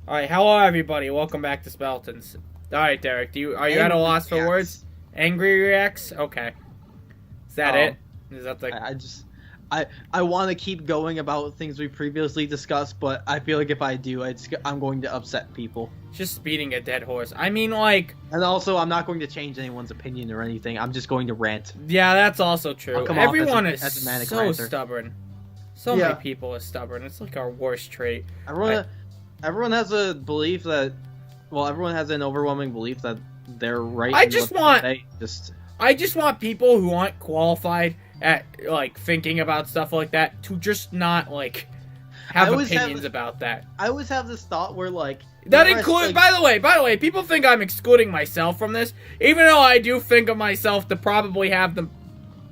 All right, hello everybody. Welcome back to Speletons. All right, Derek, are you at a loss for words? Angry reacts? Okay. Is that it? Is that the? I want to keep going about things we previously discussed, but I feel like if I do, I'm going to upset people. Just beating a dead horse. I mean, like. And also, I'm not going to change anyone's opinion or anything. I'm just going to rant. Yeah, that's also true. Everyone is so ranter. stubborn. So many people are stubborn. It's like our worst trait. Everyone has a belief that, everyone has an overwhelming belief that they're right. I just want people who aren't qualified at like thinking about stuff like that to just not like have opinions about that. I always have this thought where like that includes. By the way, people think I'm excluding myself from this, even though I do think of myself to probably have the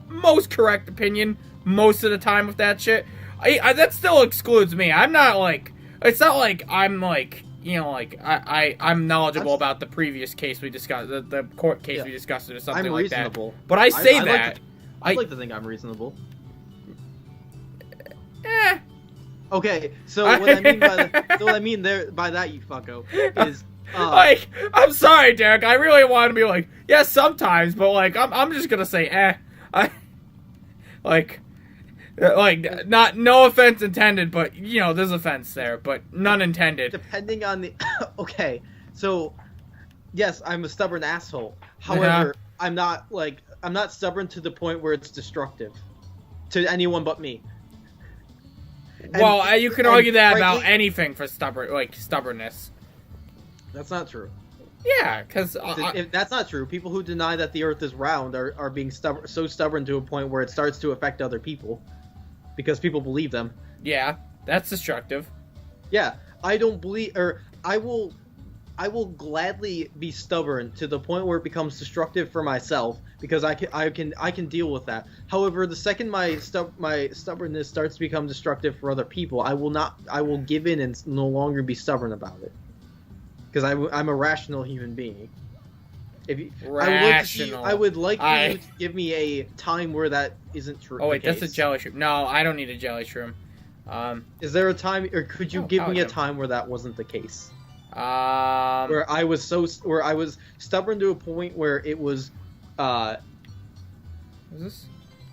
most correct opinion most of the time with that shit. That still excludes me. I'm not like. It's not like I'm like, you know, like I'm knowledgeable about the previous case we discussed, the court case we discussed, or something like that. But I say that. I like to think I'm reasonable. Eh. Okay, so what I mean by that, you fucko, is like, I'm sorry, Derek. I really want to be like, yeah, sometimes, but like I'm just gonna say no offense intended, but you know there's offense there, but none intended. Depending on the okay, so yes, I'm a stubborn asshole. However, I'm not stubborn to the point where it's destructive to anyone but me. Well, you can argue that about anything for stubbornness. That's not true. Yeah, because if that's not true, people who deny that the Earth is round are being so stubborn to a point where it starts to affect other people. Because people believe them. Yeah, that's destructive. Yeah, I don't believe, or I will gladly be stubborn to the point where it becomes destructive for myself because I can deal with that. However, the second my stubbornness starts to become destructive for other people, I will give in and no longer be stubborn about it. Because I'm a rational human being. I would like you to give me a time where that isn't true. Oh wait, that's a jelly shroom. No, I don't need a jelly shroom. Is there a time, or could you give me a time where that wasn't the case? Where I was stubborn to a point where it was. Is this?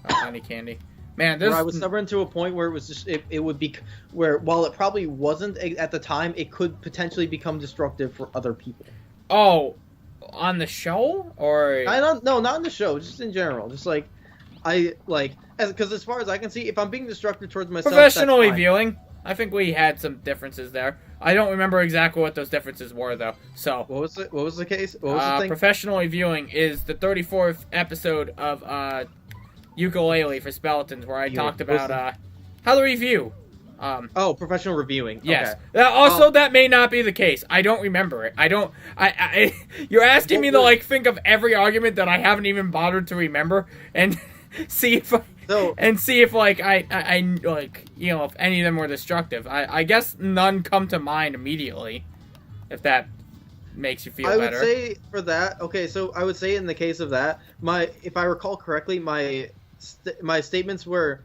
Oh, honey candy. Man, this. Where I was stubborn to a point where it was just it would be where while it probably wasn't at the time, it could potentially become destructive for other people. Oh. On the show, or not on the show, just in general, just like because as far as I can see, if I'm being destructive towards myself, professionally viewing, I think we had some differences there. I don't remember exactly what those differences were though. So what was the case? What was the thing? Professionally viewing is the 34th episode of Ukulele for Speletons, where I talked about how to review. Professional reviewing. Yes. Okay. Also, that may not be the case. I don't remember it. You're asking me to like think of every argument that I haven't even bothered to remember and see if I if any of them were destructive. I guess none come to mind immediately. If that makes you feel better. I would say for that. Okay, so I would say in the case of that, if I recall correctly, my statements were,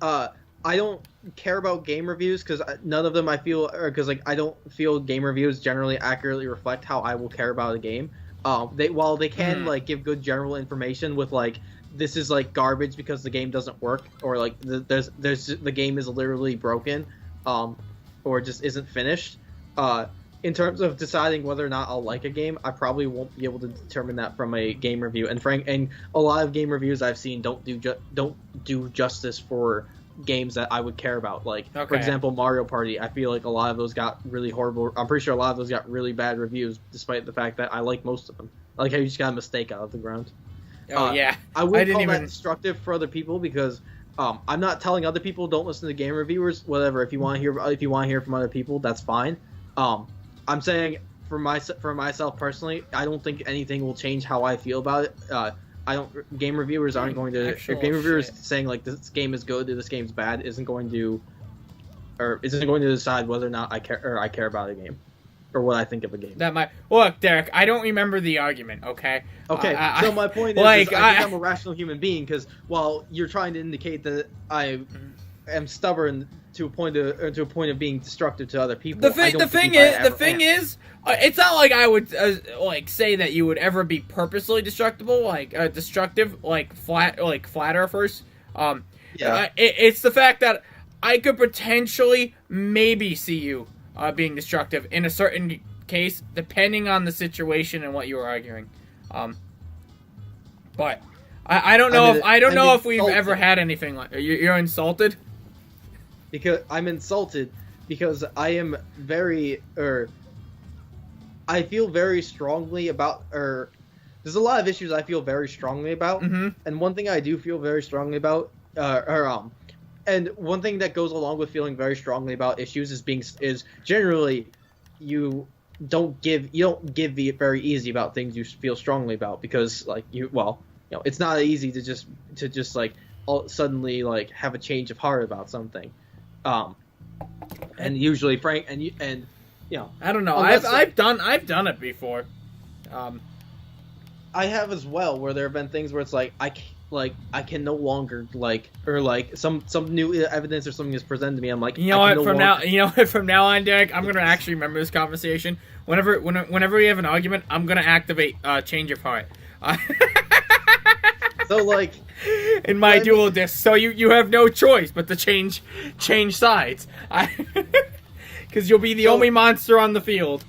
I don't care about game reviews because none of them I feel, because like I don't feel game reviews generally accurately reflect how I will care about a game. While they can like give good general information with like this is like garbage because the game doesn't work, or like the game is literally broken, or just isn't finished. In terms of deciding whether or not I'll like a game, I probably won't be able to determine that from a game review. And a lot of game reviews I've seen don't do justice for games that I would care about. Like, for example, Mario Party. I feel like a lot of those got really horrible. I'm pretty sure a lot of those got really bad reviews, despite the fact that I like most of them. I like how you just got a mistake out of the ground. Oh yeah, I would call that destructive for other people because I'm not telling other people don't listen to game reviewers. Whatever. If you want to hear from other people, that's fine. I'm saying for myself personally, I don't think anything will change how I feel about it. Game reviewers aren't going to. If game reviewers saying like this game is good or this game's bad isn't going to decide whether or not I care about a game, or what I think of a game. That might look, Derek. I don't remember the argument. Okay. Okay. So my point is, I think I'm a rational human being because while you're trying to indicate that I am stubborn to a point of being destructive to other people. The thing is, it's not like I would like say that you would ever be purposely destructive, like flat earthers. It's the fact that I could potentially maybe see you being destructive in a certain case, depending on the situation and what you were arguing. But I don't know if we've ever had anything like you're insulted. Because I'm insulted because I am I feel very strongly about, there's a lot of issues I feel very strongly about, and one thing I do feel very strongly about, and one thing that goes along with feeling very strongly about issues is generally you don't give very easy about things you feel strongly about, because it's not easy to just like suddenly like have a change of heart about something. And usually Frank and I don't know. I've done it before. I have as well, where there have been things where it's like I can no longer some new evidence or something is presented to me. I'm like, from now on, Derek, I'm gonna actually remember this conversation. Whenever we have an argument, I'm gonna activate change of heart. So like. In my dual disc, so you have no choice but to change sides, because you'll be the only monster on the field.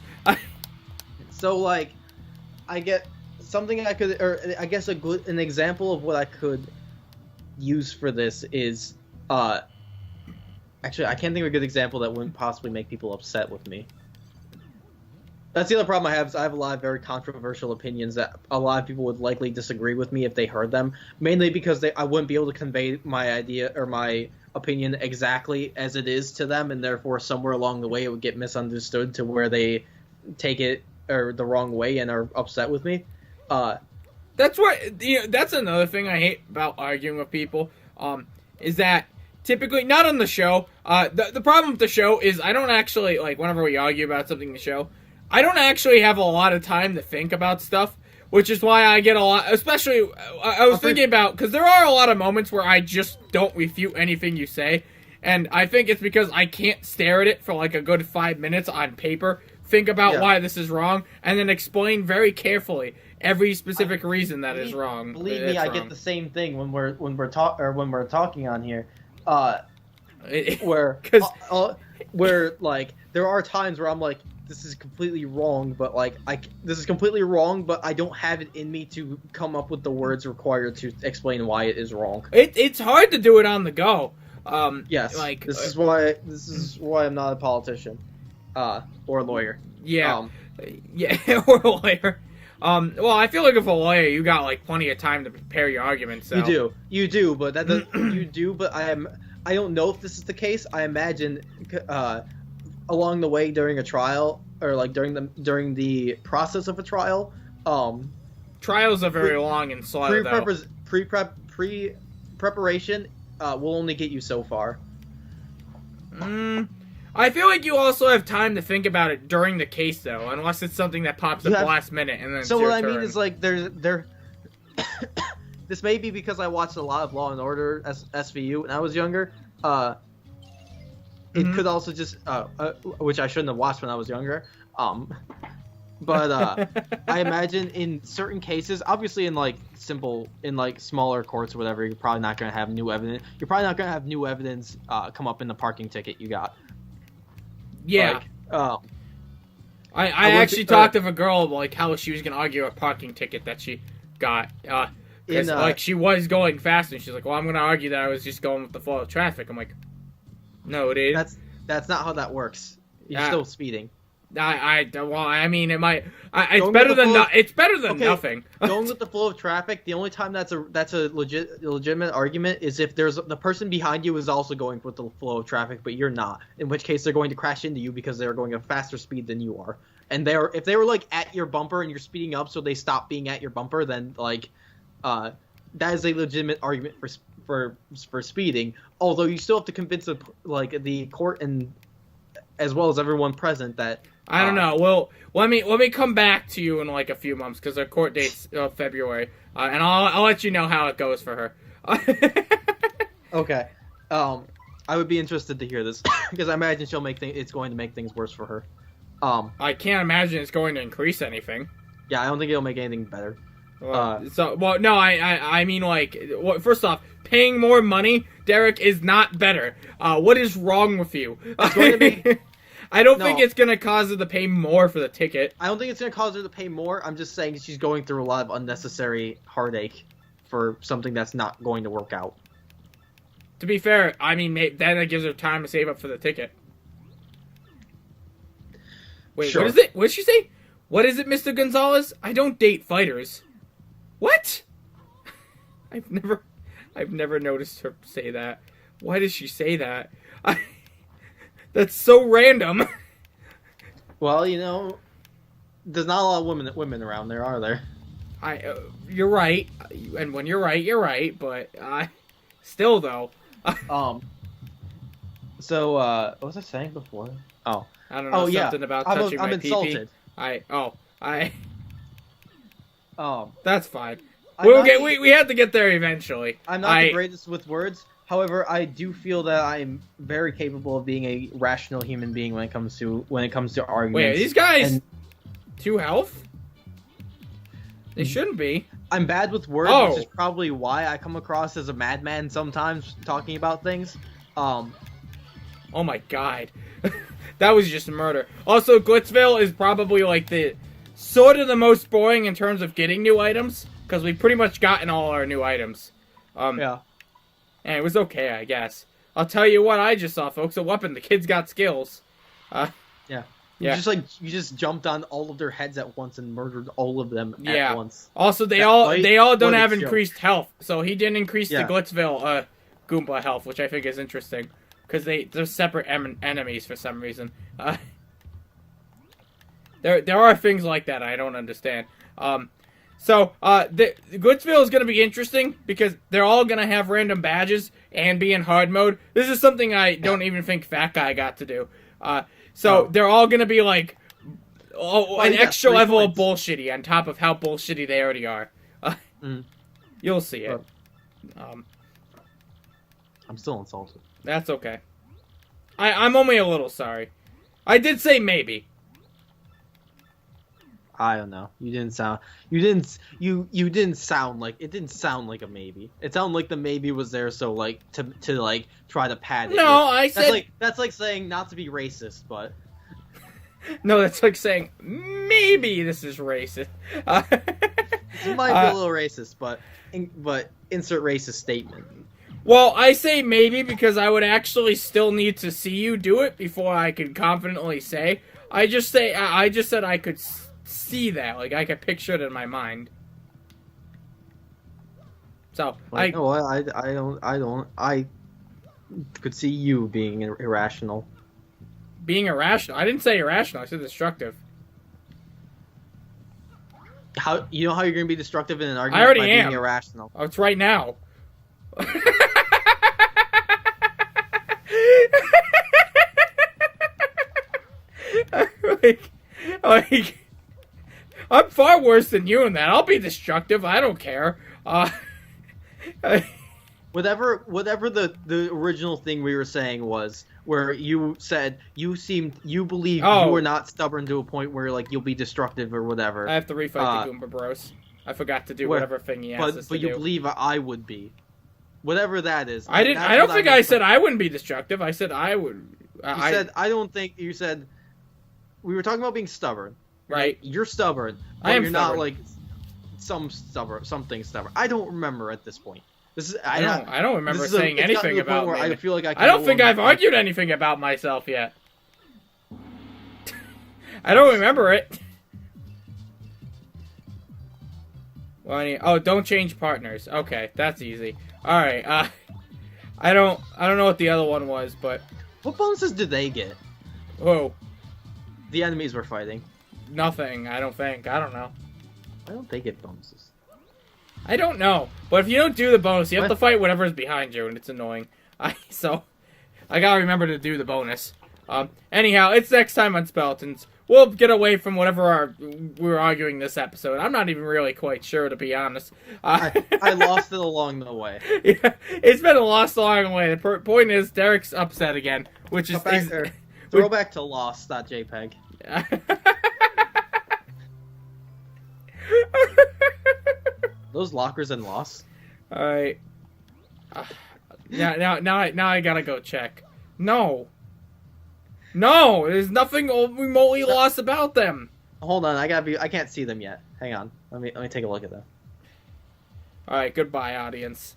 So like, I get something I could, or I guess an example of what I could use for this is, actually I can't think of a good example that wouldn't possibly make people upset with me. That's the other problem I have, is I have a lot of very controversial opinions that a lot of people would likely disagree with me if they heard them, mainly because I wouldn't be able to convey my idea or my opinion exactly as it is to them, and therefore somewhere along the way it would get misunderstood to where they take it the wrong way and are upset with me. That's another thing I hate about arguing with people, is that typically, not on the show, the problem with the show is I don't actually, like, whenever we argue about something in the show, I don't actually have a lot of time to think about stuff, which is why I get a lot, especially, I was thinking about, because there are a lot of moments where I just don't refute anything you say, and I think it's because I can't stare at it for like a good 5 minutes on paper, think about why this is wrong, and then explain very carefully every specific reason that is wrong. Believe me, I get the same thing when we're talking on here, where like there are times where I'm like, this is completely wrong, but I don't have it in me to come up with the words required to explain why it is wrong. It's hard to do it on the go. Yes, like this is why I'm not a politician, or a lawyer. Yeah, or a lawyer. Well, I feel like if a lawyer, you got like plenty of time to prepare your arguments. So. You do, but that you do. But I don't know if this is the case. I imagine, along the way during a trial, or like during the process of a trial, trials are very long and slow. Preparation will only get you so far. I feel like you also have time to think about it during the case, though, unless it's something that pops up last minute and then. So what I mean is, like, there. This may be because I watched a lot of Law and Order SVU when I was younger. It could also just, which I shouldn't have watched when I was younger. But I imagine in certain cases, obviously in smaller courts or whatever, you're probably not going to have new evidence. You're probably not going to have new evidence come up in the parking ticket you got. Yeah. I actually talked to a girl about like how she was going to argue a parking ticket that she got. Like she was going fast, and she's like, "Well, I'm going to argue that I was just going with the flow of traffic." I'm like, "No, dude. That's not how that works. You're still speeding." I mean, it might. It's better than nothing. Going with the flow of traffic. The only time that's a legitimate argument is if the person behind you is also going with the flow of traffic, but you're not. In which case, they're going to crash into you because they're going at a faster speed than you are. And if they were like at your bumper and you're speeding up, so they stop being at your bumper, then like, that is a legitimate argument for speeding. Although you still have to convince the court and as well as everyone present that. I don't know. Well, let me come back to you in like a few months because our court date's February, and I'll let you know how it goes for her. Okay. I would be interested to hear this because I imagine it's going to make things worse for her. I can't imagine it's going to increase anything. Yeah, I don't think it'll make anything better. No, I mean, like, first off, paying more money, Derek, is not better. What is wrong with you? It's going to be... I don't think it's going to cause her to pay more for the ticket. I don't think it's going to cause her to pay more. I'm just saying she's going through a lot of unnecessary heartache for something that's not going to work out. To be fair, I mean, then it gives her time to save up for the ticket. Wait, sure. What is it? What did she say? What is it, Mr. Gonzalez? I don't date fighters. What? I've never noticed her say that. Why does she say that? That's so random. Well, you know, there's not a lot of women around there, are there? You're right, and when you're right. But still though. So what was I saying before? Oh, I don't know. Something about touching I'm my insulted. That's fine. We have to get there eventually. I'm not the greatest with words. However, I do feel that I'm very capable of being a rational human being when it comes to arguments. Wait, are these guys 2 health? They shouldn't be. I'm bad with words, which is probably why I come across as a madman sometimes talking about things. Oh my god. That was just murder. Also, Glitzville is probably like the sort of the most boring in terms of getting new items, because we've pretty much gotten all our new items. Yeah. And it was okay, I guess. I'll tell you what I just saw, folks. A weapon. The kid's got skills. Yeah. You just jumped on all of their heads at once and murdered all of them at once. Also, they all don't have increased health, so he didn't increase the Glitzville Goomba health, which I think is interesting, because they're separate enemies for some reason. There are things like that I don't understand. So the Glitzville is going to be interesting because they're all going to have random badges and be in hard mode. This is something I don't even think Fat Guy got to do. They're all going to be like an extra level of bullshitty on top of how bullshitty they already are. You'll see it. I'm still insulted. That's okay. I'm only a little sorry. I did say maybe. I don't know. You didn't sound like it didn't sound like a maybe. It sounded like the maybe was there so like to like try to pad it. No, I said that's like saying not to be racist, but no, that's like saying maybe this is racist. It might be a little racist, but insert racist statement. Well, I say maybe because I would actually still need to see you do it before I could confidently say. I just said I could see that, like I could picture it in my mind. So I could see you being irrational. Being irrational? I didn't say irrational. I said destructive. How you know how you're going to be destructive in an argument? I already by am. Being irrational. Oh, it's right now. like, I'm far worse than you in that. I'll be destructive. I don't care. Whatever the original thing we were saying was, where you said you believe you were not stubborn to a point where like you'll be destructive or whatever. I have to refight the Goomba Bros. I forgot to do whatever thing he asked us to do. But you believe I would be. Whatever that is. I didn't. I don't think I said I wouldn't be destructive. I said I would. You said I don't think. You said we were talking about being stubborn. Right. You're stubborn. But you're not like something stubborn. I don't remember at this point. I don't remember saying anything about me. I feel like I don't think I've argued anything about myself yet. I don't remember it. Well, don't change partners. Okay, that's easy. All right. I don't know what the other one was, but what bonuses did they get? Whoa. The enemies we're fighting. Nothing. I don't think. I don't know. Why don't they get bonuses? I don't know. But if you don't do the bonus, you have to fight whatever's behind you, and it's annoying. So I gotta remember to do the bonus. Anyhow, it's next time on Speletons. we'll get away from whatever we were arguing this episode. I'm not even really quite sure, to be honest. I lost it along the way. Yeah, it's been a lost along the way. The point is, Derek's upset again, which is throw back to lost.jpg. Those lockers in Lost. All right. Now I gotta go check. No, there's nothing remotely lost about them. Hold on, I can't see them yet. Hang on, let me take a look at them. All right, goodbye, audience.